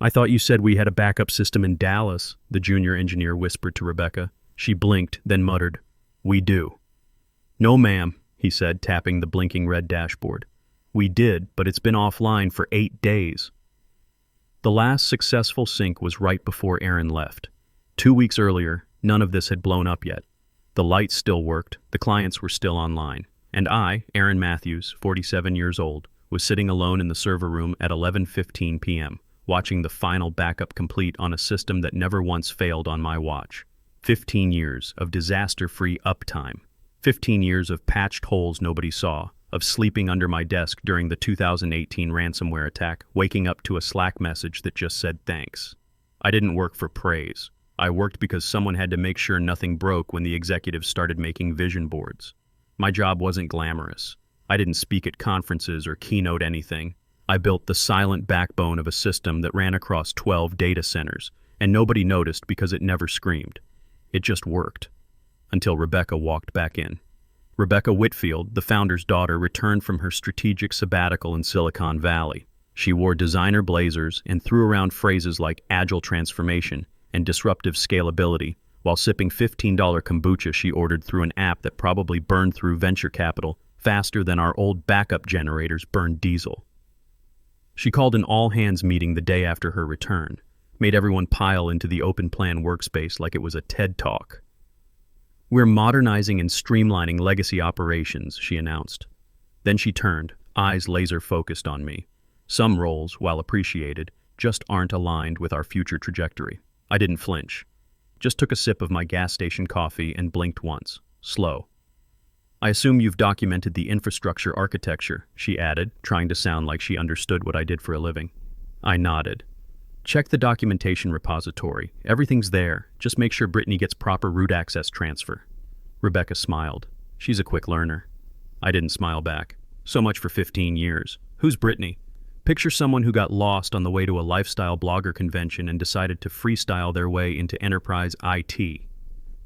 "I thought you said we had a backup system in Dallas," the junior engineer whispered to Rebecca. She blinked, then muttered, "We do." "No, ma'am," he said, tapping the blinking red dashboard. "We did, but it's been offline for 8 days." The last successful sync was right before Aaron left. 2 weeks earlier, none of this had blown up yet. The lights still worked, the clients were still online, and I, Aaron Matthews, 47 years old, was sitting alone in the server room at 11:15 p.m., watching the final backup complete on a system that never once failed on my watch. 15 years of disaster-free uptime. 15 years of patched holes nobody saw, of sleeping under my desk during the 2018 ransomware attack, waking up to a Slack message that just said thanks. I didn't work for praise. I worked because someone had to make sure nothing broke when the executives started making vision boards. My job wasn't glamorous. I didn't speak at conferences or keynote anything. I built the silent backbone of a system that ran across 12 data centers, and nobody noticed because it never screamed. It just worked. Until Rebecca walked back in. Rebecca Whitfield, the founder's daughter, returned from her strategic sabbatical in Silicon Valley. She wore designer blazers and threw around phrases like agile transformation and disruptive scalability, while sipping $15 kombucha she ordered through an app that probably burned through venture capital faster than our old backup generators burned diesel. She called an all-hands meeting the day after her return, made everyone pile into the open plan workspace like it was a TED Talk. "We're modernizing and streamlining legacy operations," she announced. Then she turned, eyes laser-focused on me. Some roles, while appreciated, just aren't aligned with our future trajectory. I didn't flinch. Just took a sip of my gas station coffee and blinked once, slow. "I assume you've documented the infrastructure architecture," she added, trying to sound like she understood what I did for a living. I nodded. "Check the documentation repository. Everything's there. Just make sure Brittany gets proper root access transfer." Rebecca smiled. She's a quick learner. I didn't smile back. So much for 15 years. Who's Brittany? Picture someone who got lost on the way to a lifestyle blogger convention and decided to freestyle their way into enterprise IT.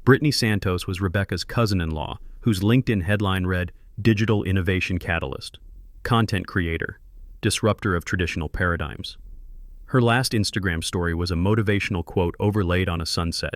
Brittany Santos was Rebecca's cousin-in-law, whose LinkedIn headline read, "Digital Innovation Catalyst." Content creator. Disruptor of traditional paradigms. Her last Instagram story was a motivational quote overlaid on a sunset.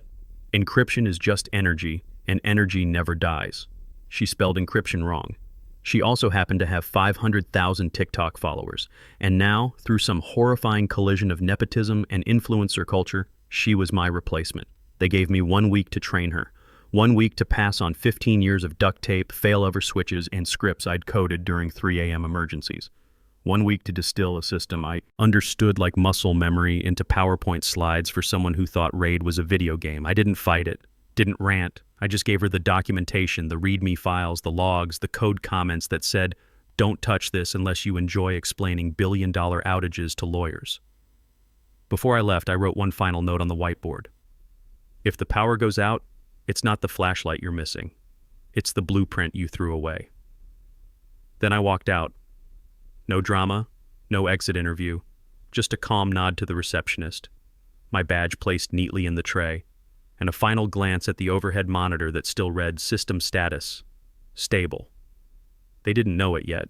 "Encryption is just energy, and energy never dies." She spelled encryption wrong. She also happened to have 500,000 TikTok followers, and now, through some horrifying collision of nepotism and influencer culture, she was my replacement. They gave me 1 week to train her, 1 week to pass on 15 years of duct tape, failover switches, and scripts I'd coded during 3 a.m. emergencies. 1 week to distill a system I understood like muscle memory into PowerPoint slides for someone who thought RAID was a video game. I didn't fight it, didn't rant. I just gave her the documentation, the README files, the logs, the code comments that said, "Don't touch this unless you enjoy explaining billion-dollar outages to lawyers." Before I left, I wrote one final note on the whiteboard. If the power goes out, it's not the flashlight you're missing. It's the blueprint you threw away. Then I walked out. No drama, no exit interview, just a calm nod to the receptionist, my badge placed neatly in the tray, and a final glance at the overhead monitor that still read System Status, Stable. They didn't know it yet,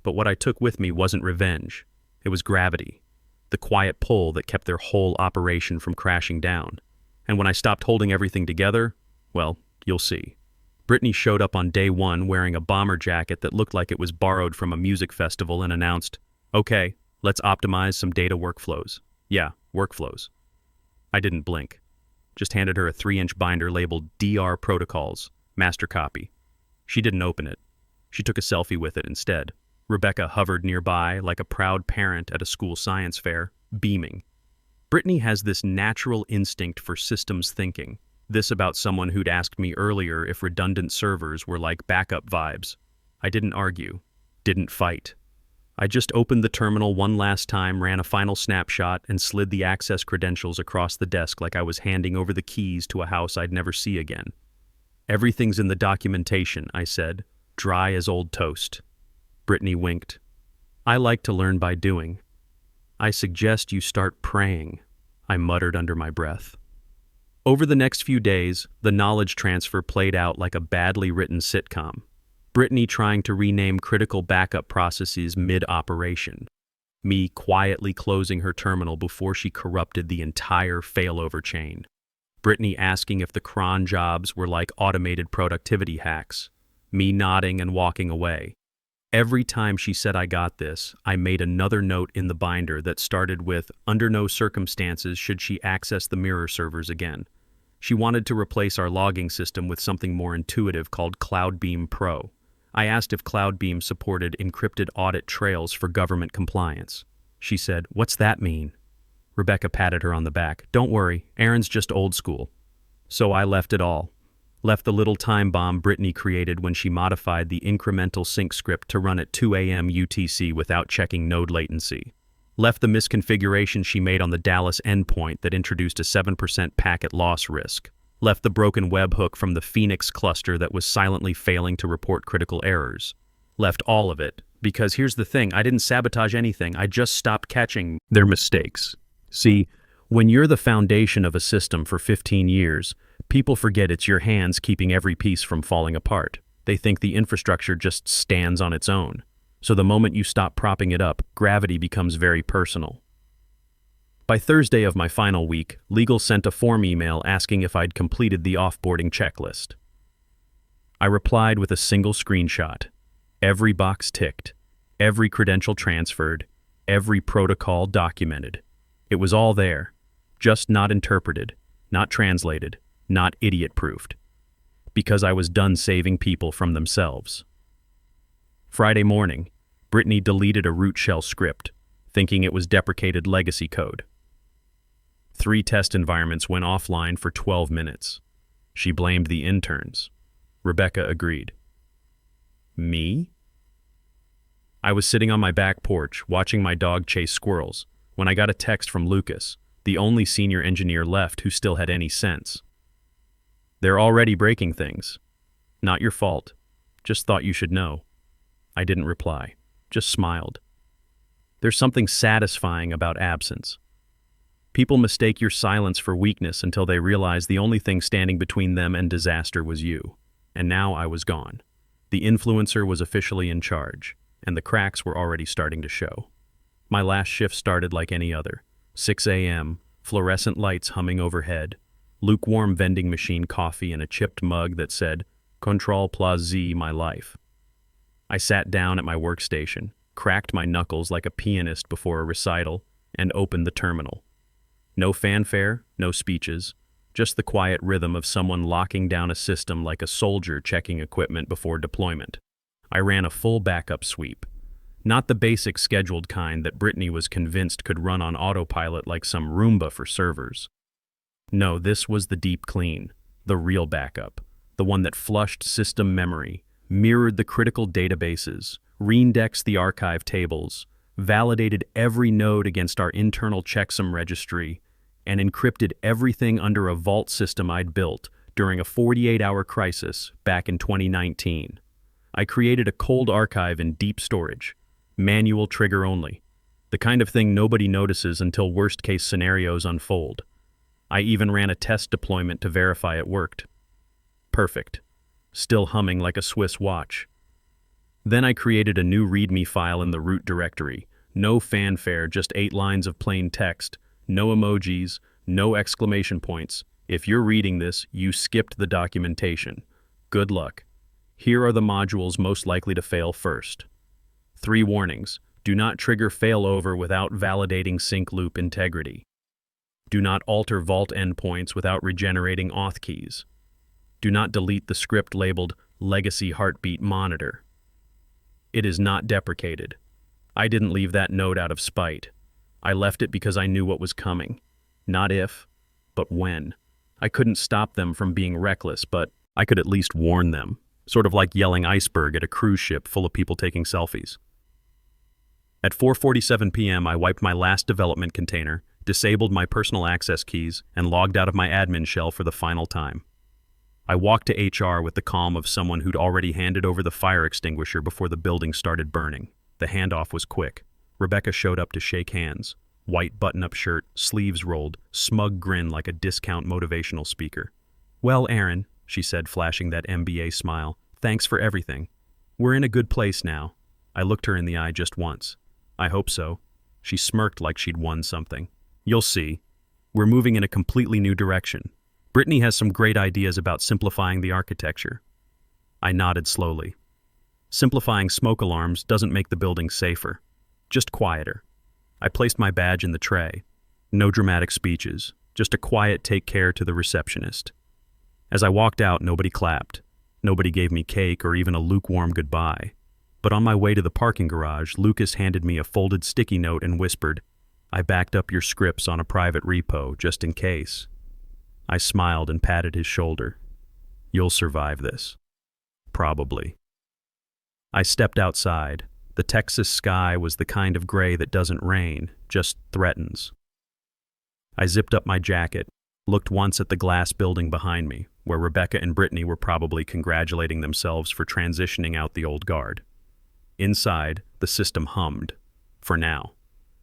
but what I took with me wasn't revenge. It was gravity, the quiet pull that kept their whole operation from crashing down. And when I stopped holding everything together, well, you'll see. Brittany showed up on day one wearing a bomber jacket that looked like it was borrowed from a music festival and announced, "Okay, let's optimize some data workflows." Yeah, workflows. I didn't blink. Just handed her a 3-inch binder labeled DR Protocols, master copy. She didn't open it. She took a selfie with it instead. Rebecca hovered nearby like a proud parent at a school science fair, beaming. Brittany has this natural instinct for systems thinking. This about someone who'd asked me earlier if redundant servers were like backup vibes. I didn't argue, didn't fight. I just opened the terminal one last time, ran a final snapshot, and slid the access credentials across the desk like I was handing over the keys to a house I'd never see again. "Everything's in the documentation," I said, dry as old toast. Brittany winked. "I like to learn by doing. I suggest you start praying," I muttered under my breath. Over the next few days, the knowledge transfer played out like a badly written sitcom. Brittany trying to rename critical backup processes mid-operation. me quietly closing her terminal before she corrupted the entire failover chain. Brittany asking if the cron jobs were like automated productivity hacks. Me nodding and walking away. Every time she said I got this, I made another note in the binder that started with, under no circumstances should she access the mirror servers again. She wanted to replace our logging system with something more intuitive called CloudBeam Pro. I asked if CloudBeam supported encrypted audit trails for government compliance. She said, "What's that mean?" Rebecca patted her on the back. "Don't worry, Aaron's just old school." So I left it all. Left the little time bomb Brittany created when she modified the incremental sync script to run at 2 a.m. UTC without checking node latency. Left the misconfiguration she made on the Dallas endpoint that introduced a 7% packet loss risk. Left the broken webhook from the Phoenix cluster that was silently failing to report critical errors. Left all of it, because here's the thing, I didn't sabotage anything, I just stopped catching their mistakes. See, when you're the foundation of a system for 15 years, people forget it's your hands keeping every piece from falling apart. They think the infrastructure just stands on its own. So the moment you stop propping it up, gravity becomes very personal. By Thursday of my final week, legal sent a form email asking if I'd completed the offboarding checklist. I replied with a single screenshot. Every box ticked, every credential transferred, every protocol documented. It was all there, just not interpreted, not translated, not idiot-proofed, because I was done saving people from themselves. Friday morning, Brittany deleted a root shell script, thinking it was deprecated legacy code. 3 test environments went offline for 12 minutes. She blamed the interns. Rebecca agreed. Me? I was sitting on my back porch, watching my dog chase squirrels, when I got a text from Lucas, the only senior engineer left who still had any sense. "They're already breaking things. Not your fault. Just thought you should know." I didn't reply, just smiled. There's something satisfying about absence. People mistake your silence for weakness until they realize the only thing standing between them and disaster was you. And now I was gone. The influencer was officially in charge, and the cracks were already starting to show. My last shift started like any other. 6 a.m., fluorescent lights humming overhead, lukewarm vending machine coffee in a chipped mug that said, "Control plus Z, my life." I sat down at my workstation, cracked my knuckles like a pianist before a recital, and opened the terminal. No fanfare, no speeches, just the quiet rhythm of someone locking down a system like a soldier checking equipment before deployment. I ran a full backup sweep. Not the basic scheduled kind that Brittany was convinced could run on autopilot like some Roomba for servers. No, this was the deep clean, the real backup, the one that flushed system memory, mirrored the critical databases, reindexed the archive tables, validated every node against our internal checksum registry, and encrypted everything under a vault system I'd built during a 48-hour crisis back in 2019. I created a cold archive in deep storage, manual trigger only, the kind of thing nobody notices until worst-case scenarios unfold. I even ran a test deployment to verify it worked. Perfect. Still humming like a Swiss watch. Then I created a new README file in the root directory. No fanfare, just 8 lines of plain text, no emojis, no exclamation points. If you're reading this, you skipped the documentation. Good luck. Here are the modules most likely to fail first. 3 warnings. Do not trigger failover without validating sync loop integrity. Do not alter vault endpoints without regenerating auth keys. Do not delete the script labeled Legacy Heartbeat Monitor. It is not deprecated. I didn't leave that node out of spite. I left it because I knew what was coming. Not if, but when. I couldn't stop them from being reckless, but I could at least warn them. Sort of like yelling iceberg at a cruise ship full of people taking selfies. At 4:47 p.m., I wiped my last development container, disabled my personal access keys, and logged out of my admin shell for the final time. I walked to HR with the calm of someone who'd already handed over the fire extinguisher before the building started burning. The handoff was quick. Rebecca showed up to shake hands. White button-up shirt, sleeves rolled, smug grin like a discount motivational speaker. "Well, Aaron," she said, flashing that MBA smile, "thanks for everything. We're in a good place now." I looked her in the eye just once. "I hope so." She smirked like she'd won something. You'll see. We're moving in a completely new direction. Brittany has some great ideas about simplifying the architecture. I nodded slowly. Simplifying smoke alarms doesn't make the building safer, just quieter. I placed my badge in the tray. No dramatic speeches, just a quiet take care to the receptionist. As I walked out, nobody clapped. Nobody gave me cake or even a lukewarm goodbye. But on my way to the parking garage, Lucas handed me a folded sticky note and whispered, I backed up your scripts on a private repo, just in case. I smiled and patted his shoulder. You'll survive this. Probably. I stepped outside. The Texas sky was the kind of gray that doesn't rain, just threatens. I zipped up my jacket, looked once at the glass building behind me, where Rebecca and Brittany were probably congratulating themselves for transitioning out the old guard. Inside, the system hummed, for now.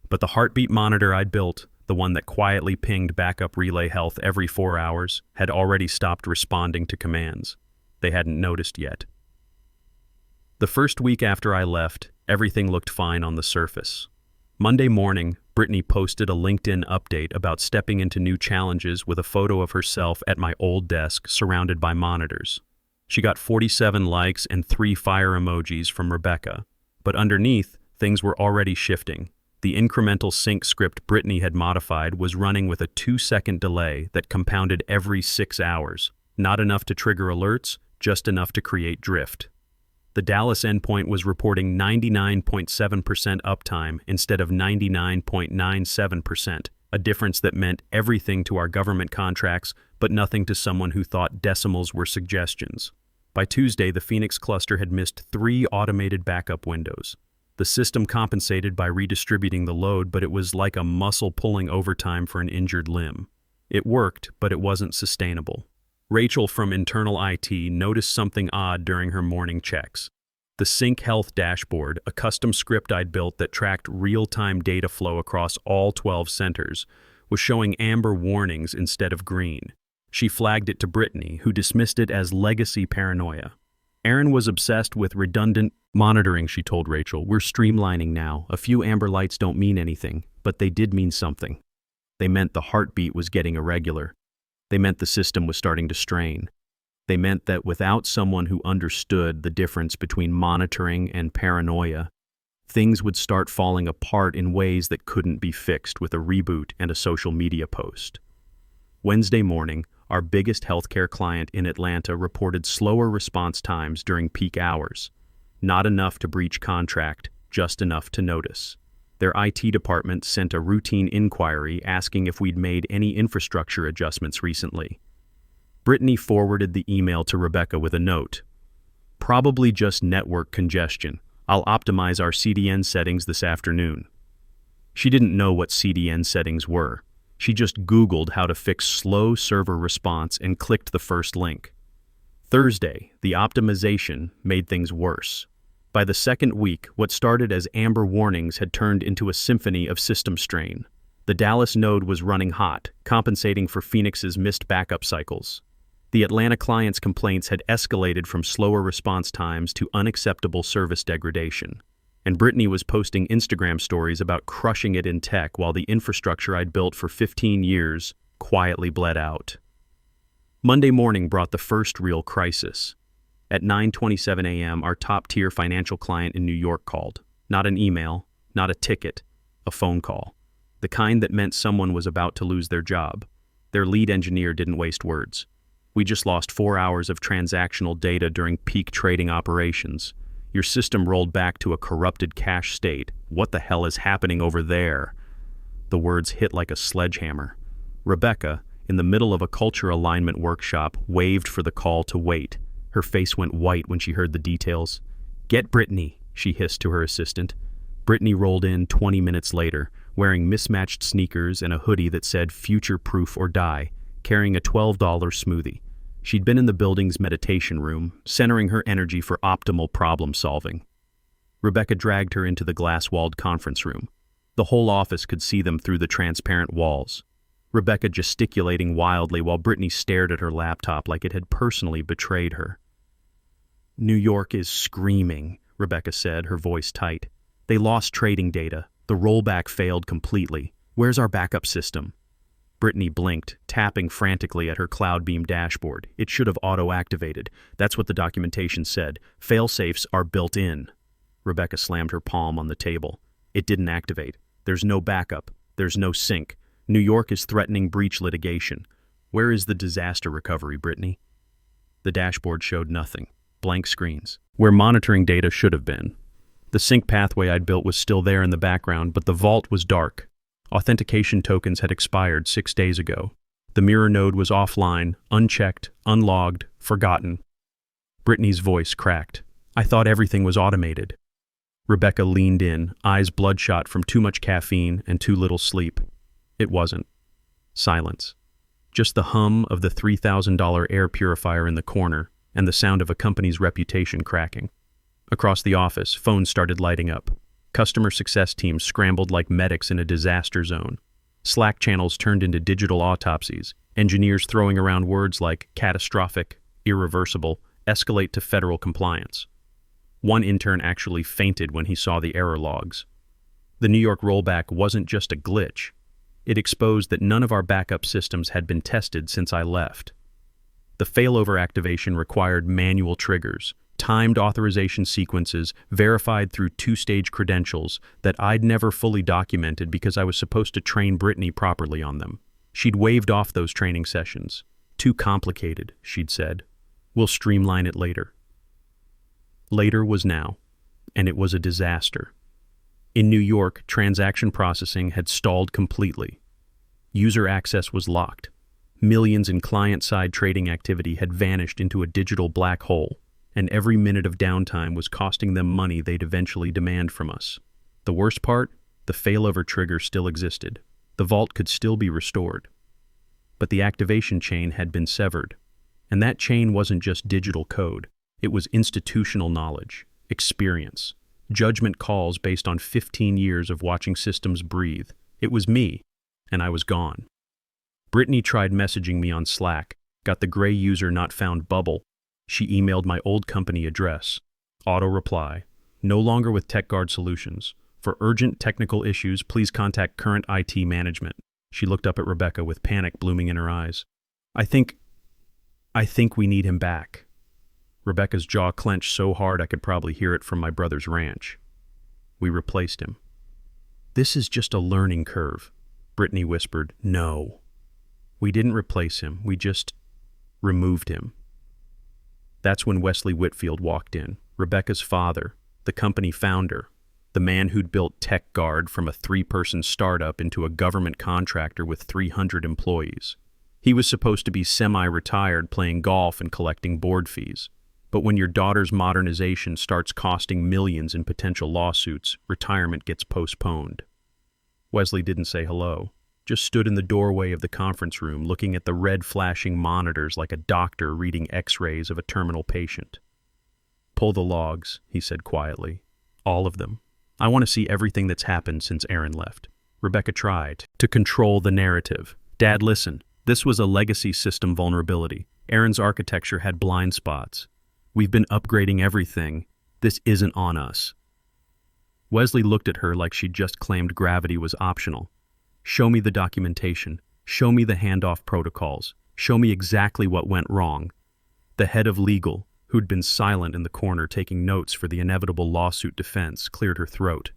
But the heartbeat monitor I'd built, the one that quietly pinged backup relay health every 4 hours, had already stopped responding to commands. They hadn't noticed yet. The first week after I left, everything looked fine on the surface. Monday morning, Brittany posted a LinkedIn update about stepping into new challenges with a photo of herself at my old desk surrounded by monitors. She got 47 likes and 3 fire emojis from Rebecca, but underneath, things were already shifting. The incremental sync script Brittany had modified was running with a 2-second delay that compounded every 6 hours. Not enough to trigger alerts, just enough to create drift. The Dallas endpoint was reporting 99.7% uptime instead of 99.97%, a difference that meant everything to our government contracts, but nothing to someone who thought decimals were suggestions. By Tuesday, the Phoenix cluster had missed 3 automated backup windows. The system compensated by redistributing the load, but it was like a muscle pulling overtime for an injured limb. It worked, but it wasn't sustainable. Rachel from internal IT noticed something odd during her morning checks. The Sync Health dashboard, a custom script I'd built that tracked real-time data flow across all 12 centers, was showing amber warnings instead of green. She flagged it to Brittany, who dismissed it as legacy paranoia. Aaron was obsessed with redundant monitoring, she told Rachel. We're streamlining now. A few amber lights don't mean anything, but they did mean something. They meant the heartbeat was getting irregular. They meant the system was starting to strain. They meant that without someone who understood the difference between monitoring and paranoia, things would start falling apart in ways that couldn't be fixed with a reboot and a social media post. Wednesday morning, our biggest healthcare client in Atlanta reported slower response times during peak hours. Not enough to breach contract, just enough to notice. Their IT department sent a routine inquiry asking if we'd made any infrastructure adjustments recently. Brittany forwarded the email to Rebecca with a note. Probably just network congestion. I'll optimize our CDN settings this afternoon. She didn't know what CDN settings were. She just Googled how to fix slow server response and clicked the first link. Thursday, the optimization made things worse. By the second week, what started as amber warnings had turned into a symphony of system strain. The Dallas node was running hot, compensating for Phoenix's missed backup cycles. The Atlanta client's complaints had escalated from slower response times to unacceptable service degradation. And Brittany was posting Instagram stories about crushing it in tech while the infrastructure I'd built for 15 years quietly bled out. Monday morning brought the first real crisis. At 9:27 a.m., our top-tier financial client in New York called. Not an email, not a ticket, a phone call. The kind that meant someone was about to lose their job. Their lead engineer didn't waste words. We just lost 4 hours of transactional data during peak trading operations. Your system rolled back to a corrupted cache state. What the hell is happening over there? The words hit like a sledgehammer. Rebecca, in the middle of a culture alignment workshop, waved for the call to wait. Her face went white when she heard the details. Get Brittany, she hissed to her assistant. Brittany rolled in 20 minutes later, wearing mismatched sneakers and a hoodie that said future-proof or die, carrying a $12 smoothie. She'd been in the building's meditation room, centering her energy for optimal problem-solving. Rebecca dragged her into the glass-walled conference room. The whole office could see them through the transparent walls. Rebecca gesticulating wildly while Brittany stared at her laptop like it had personally betrayed her. New York is screaming, Rebecca said, her voice tight. They lost trading data, The rollback failed completely. Where's our backup system? Brittany blinked, tapping frantically at her cloud-beam dashboard. It should have auto-activated. That's what the documentation said. Fail-safes are built in. Rebecca slammed her palm on the table. It didn't activate. There's no backup. There's no sync. New York is threatening breach litigation. Where is the disaster recovery, Brittany? The dashboard showed nothing. Blank screens. Where monitoring data should have been. The sync pathway I'd built was still there in the background, but the vault was dark. Authentication tokens had expired 6 days ago. The mirror node was offline, unchecked, unlogged, forgotten. Brittany's voice cracked. I thought everything was automated. Rebecca leaned in, eyes bloodshot from too much caffeine and too little sleep. It wasn't. Silence. Just the hum of the $3,000 air purifier in the corner and the sound of a company's reputation cracking. Across the office, phones started lighting up. Customer success teams scrambled like medics in a disaster zone. Slack channels turned into digital autopsies, engineers throwing around words like catastrophic, irreversible, escalate to federal compliance. One intern actually fainted when he saw the error logs. The New York rollback wasn't just a glitch. It exposed that none of our backup systems had been tested since I left. The failover activation required manual triggers, timed authorization sequences verified through 2-stage credentials that I'd never fully documented because I was supposed to train Brittany properly on them. She'd waved off those training sessions. Too complicated, she'd said. We'll streamline it later. Later was now, and it was a disaster. In New York, transaction processing had stalled completely. User access was locked. Millions in client-side trading activity had vanished into a digital black hole, and every minute of downtime was costing them money they'd eventually demand from us. The worst part? The failover trigger still existed. The vault could still be restored. But the activation chain had been severed. And that chain wasn't just digital code. It was institutional knowledge, experience, judgment calls based on 15 years of watching systems breathe. It was me, and I was gone. Brittany tried messaging me on Slack, got the gray user not found bubble. She emailed my old company address. Auto reply. No longer with TechGuard Solutions. For urgent technical issues, please contact current IT management. She looked up at Rebecca with panic blooming in her eyes. I think we need him back. Rebecca's jaw clenched so hard I could probably hear it from my brother's ranch. We replaced him. This is just a learning curve, Brittany whispered. No. We didn't replace him. We just removed him. That's when Wesley Whitfield walked in, Rebecca's father, the company founder, the man who'd built TechGuard from a 3-person startup into a government contractor with 300 employees. He was supposed to be semi-retired playing golf and collecting board fees. But when your daughter's modernization starts costing millions in potential lawsuits, retirement gets postponed. Wesley didn't say hello, just stood in the doorway of the conference room looking at the red flashing monitors like a doctor reading x-rays of a terminal patient. Pull the logs, he said quietly. All of them. I want to see everything that's happened since Aaron left. Rebecca tried to control the narrative. Dad, listen. This was a legacy system vulnerability. Aaron's architecture had blind spots. We've been upgrading everything. This isn't on us. Wesley looked at her like she'd just claimed gravity was optional. Show me the documentation. Show me the handoff protocols. Show me exactly what went wrong. The head of legal, who'd been silent in the corner taking notes for the inevitable lawsuit defense, cleared her throat.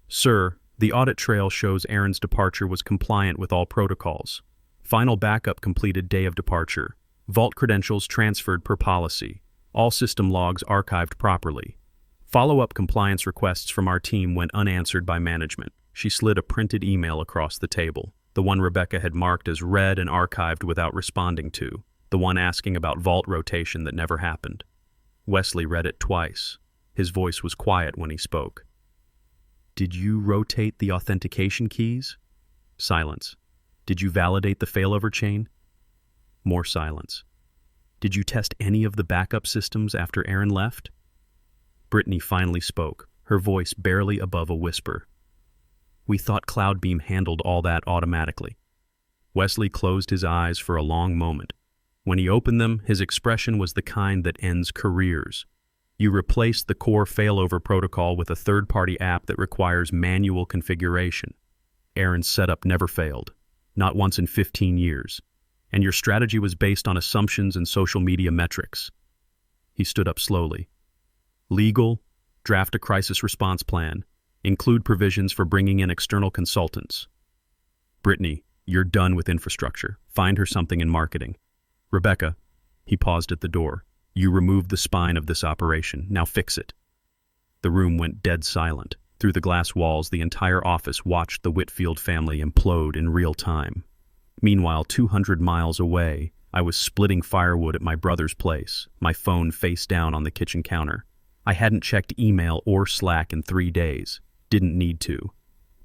Sir, the audit trail shows Aaron's departure was compliant with all protocols. Final backup completed day of departure. Vault credentials transferred per policy. All system logs archived properly. Follow-up compliance requests from our team went unanswered by management. She slid a printed email across the table, the one Rebecca had marked as read and archived without responding to, the one asking about vault rotation that never happened. Wesley read it twice. His voice was quiet when he spoke. Did you rotate the authentication keys? Silence. Did you validate the failover chain? More silence. Did you test any of the backup systems after Aaron left? Brittany finally spoke, her voice barely above a whisper. We thought Cloudbeam handled all that automatically. Wesley closed his eyes for a long moment. When he opened them, his expression was the kind that ends careers. You replaced the core failover protocol with a third-party app that requires manual configuration. Aaron's setup never failed, not once in 15 years, and your strategy was based on assumptions and social media metrics. He stood up slowly. Legal, draft a crisis response plan, include provisions for bringing in external consultants. Brittany, you're done with infrastructure. Find her something in marketing. Rebecca, he paused at the door. You removed the spine of this operation. Now fix it. The room went dead silent. Through the glass walls, the entire office watched the Whitfield family implode in real time. Meanwhile, 200 miles away, I was splitting firewood at my brother's place, my phone face down on the kitchen counter. I hadn't checked email or Slack in 3 days. Didn't need to,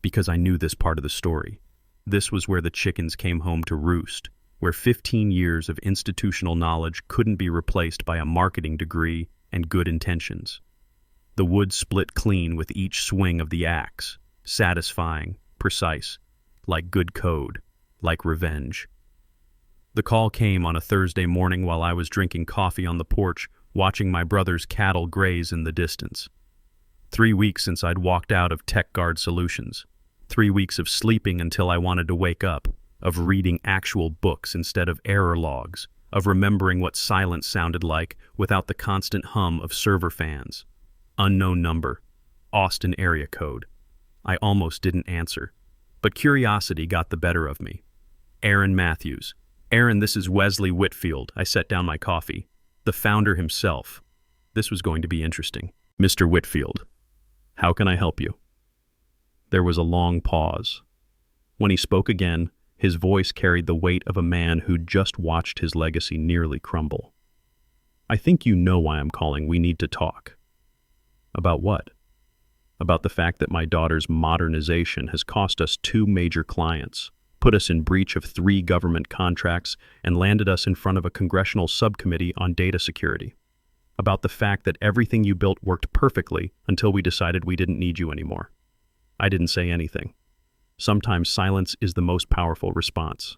because I knew this part of the story. This was where the chickens came home to roost, where 15 years of institutional knowledge couldn't be replaced by a marketing degree and good intentions. The wood split clean with each swing of the axe, satisfying, precise, like good code, like revenge. The call came on a Thursday morning while I was drinking coffee on the porch, watching my brother's cattle graze in the distance. 3 weeks since I'd walked out of TechGuard Solutions. 3 weeks of sleeping until I wanted to wake up, of reading actual books instead of error logs, of remembering what silence sounded like without the constant hum of server fans. Unknown number, Austin area code. I almost didn't answer, but curiosity got the better of me. Aaron Matthews. Aaron, this is Wesley Whitfield. I set down my coffee. The founder himself. This was going to be interesting. Mr. Whitfield, how can I help you? There was a long pause. When he spoke again, his voice carried the weight of a man who'd just watched his legacy nearly crumble. I think you know why I'm calling. We need to talk. About what? About the fact that my daughter's modernization has cost us 2 major clients, put us in breach of 3 government contracts, and landed us in front of a congressional subcommittee on data security. About the fact that everything you built worked perfectly until we decided we didn't need you anymore. I didn't say anything. Sometimes silence is the most powerful response.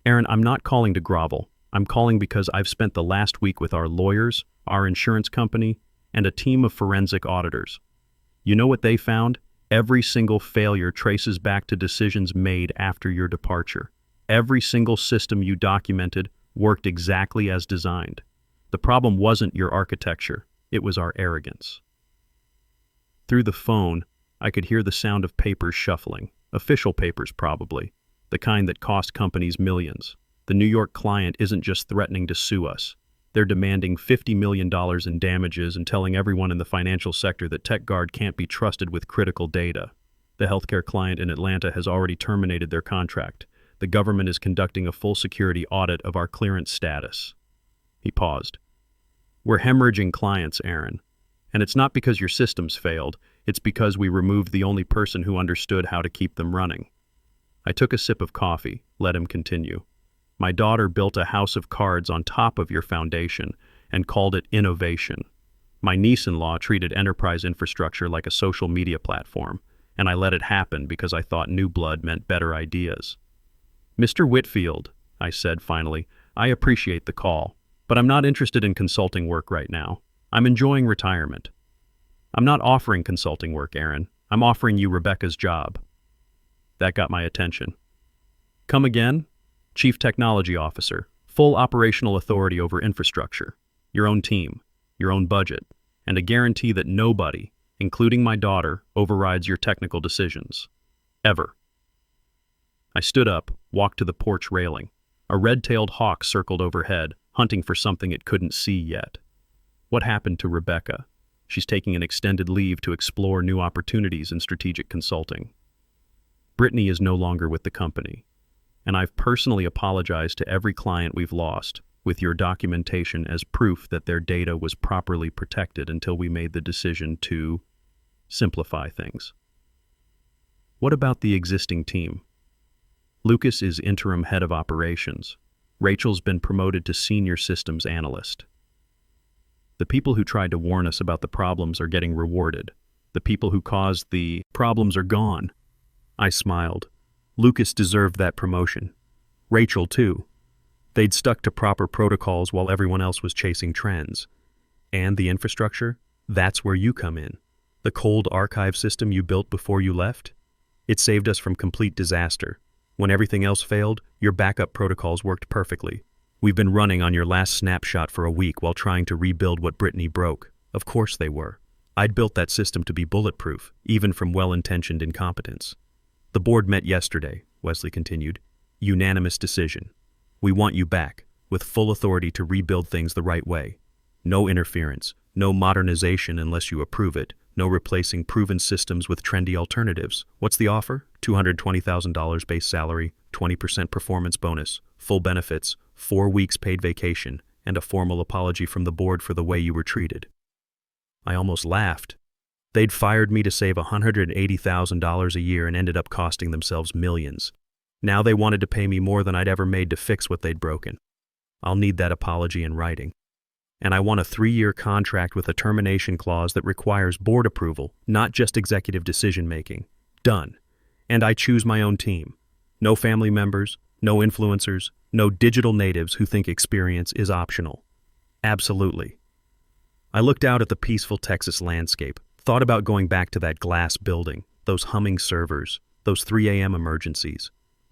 Aaron, I'm not calling to grovel. I'm calling because I've spent the last week with our lawyers, our insurance company, and a team of forensic auditors. You know what they found? Every single failure traces back to decisions made after your departure. Every single system you documented worked exactly as designed. The problem wasn't your architecture, it was our arrogance. Through the phone, I could hear the sound of papers shuffling, official papers probably, the kind that cost companies millions. The New York client isn't just threatening to sue us. They're demanding $50 million in damages and telling everyone in the financial sector that TechGuard can't be trusted with critical data. The healthcare client in Atlanta has already terminated their contract. The government is conducting a full security audit of our clearance status. He paused. We're hemorrhaging clients, Aaron. And it's not because your systems failed, it's because we removed the only person who understood how to keep them running. I took a sip of coffee, let him continue. My daughter built a house of cards on top of your foundation and called it innovation. My niece-in-law treated enterprise infrastructure like a social media platform, and I let it happen because I thought new blood meant better ideas. Mr. Whitfield, I said finally, I appreciate the call, but I'm not interested in consulting work right now. I'm enjoying retirement. I'm not offering consulting work, Aaron. I'm offering you Rebecca's job. That got my attention. Come again? Chief Technology Officer, full operational authority over infrastructure, your own team, your own budget, and a guarantee that nobody, including my daughter, overrides your technical decisions. Ever. I stood up, walked to the porch railing. A red-tailed hawk circled overhead, hunting for something it couldn't see yet. What happened to Rebecca? She's taking an extended leave to explore new opportunities in strategic consulting. Brittany is no longer with the company, and I've personally apologized to every client we've lost, with your documentation as proof that their data was properly protected until we made the decision to simplify things. What about the existing team? Lucas is interim head of operations. Rachel's been promoted to senior systems analyst. The people who tried to warn us about the problems are getting rewarded. The people who caused the problems are gone. I smiled. Lucas deserved that promotion. Rachel, too. They'd stuck to proper protocols while everyone else was chasing trends. And the infrastructure? That's where you come in. The cold archive system you built before you left? It saved us from complete disaster. When everything else failed, your backup protocols worked perfectly. We've been running on your last snapshot for a week while trying to rebuild what Brittany broke. Of course they were. I'd built that system to be bulletproof, even from well-intentioned incompetence. The board met yesterday, Wesley continued. Unanimous decision. We want you back, with full authority to rebuild things the right way. No interference, no modernization unless you approve it, no replacing proven systems with trendy alternatives. What's the offer? $220,000 base salary, 20% performance bonus, full benefits, 4 weeks paid vacation, and a formal apology from the board for the way you were treated. I almost laughed. They'd fired me to save $180,000 a year and ended up costing themselves millions. Now they wanted to pay me more than I'd ever made to fix what they'd broken. I'll need that apology in writing. And I want a 3-year contract with a termination clause that requires board approval, not just executive decision-making. Done. And I choose my own team. No family members, no influencers, no digital natives who think experience is optional. Absolutely. I looked out at the peaceful Texas landscape, thought about going back to that glass building, those humming servers, those 3 a.m. emergencies.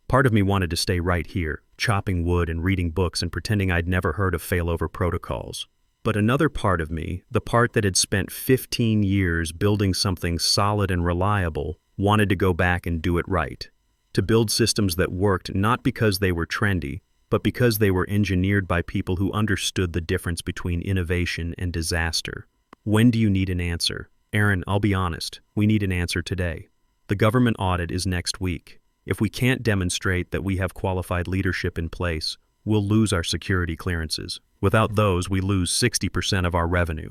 Part of me wanted to stay right here, chopping wood and reading books and pretending I'd never heard of failover protocols. But another part of me, the part that had spent 15 years building something solid and reliable, wanted to go back and do it right. To build systems that worked not because they were trendy, but because they were engineered by people who understood the difference between innovation and disaster. When do you need an answer? Aaron, I'll be honest, we need an answer today. The government audit is next week. If we can't demonstrate that we have qualified leadership in place, we'll lose our security clearances. Without those, we lose 60% of our revenue.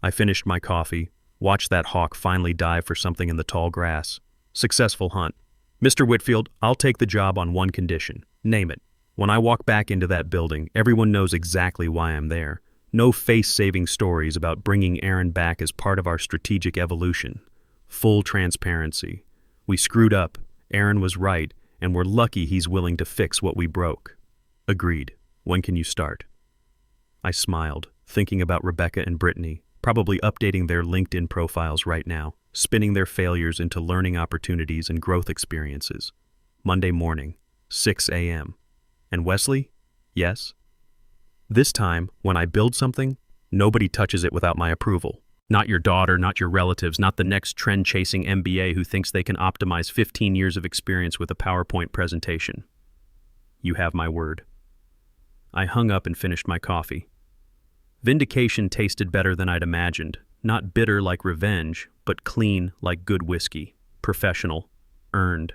I finished my coffee, watched that hawk finally dive for something in the tall grass. Successful hunt. Mr. Whitfield, I'll take the job on one condition. Name it. When I walk back into that building, everyone knows exactly why I'm there. No face-saving stories about bringing Aaron back as part of our strategic evolution. Full transparency. We screwed up. Aaron was right, and we're lucky he's willing to fix what we broke. Agreed. When can you start? I smiled, thinking about Rebecca and Brittany, probably updating their LinkedIn profiles right now, spinning their failures into learning opportunities and growth experiences. Monday morning, 6 a.m. And Wesley? Yes? This time, when I build something, nobody touches it without my approval. Not your daughter, not your relatives, not the next trend-chasing MBA who thinks they can optimize 15 years of experience with a PowerPoint presentation. You have my word. I hung up and finished my coffee. Vindication tasted better than I'd imagined, not bitter like revenge, but clean like good whiskey, professional, earned.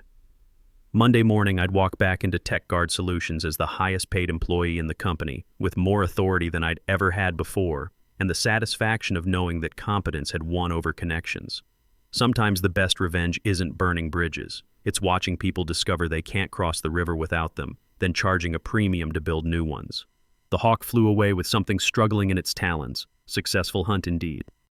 Monday morning, I'd walk back into TechGuard Solutions as the highest-paid employee in the company, with more authority than I'd ever had before, and the satisfaction of knowing that competence had won over connections. Sometimes the best revenge isn't burning bridges. It's watching people discover they can't cross the river without them, then charging a premium to build new ones. The hawk flew away with something struggling in its talons. Successful hunt indeed.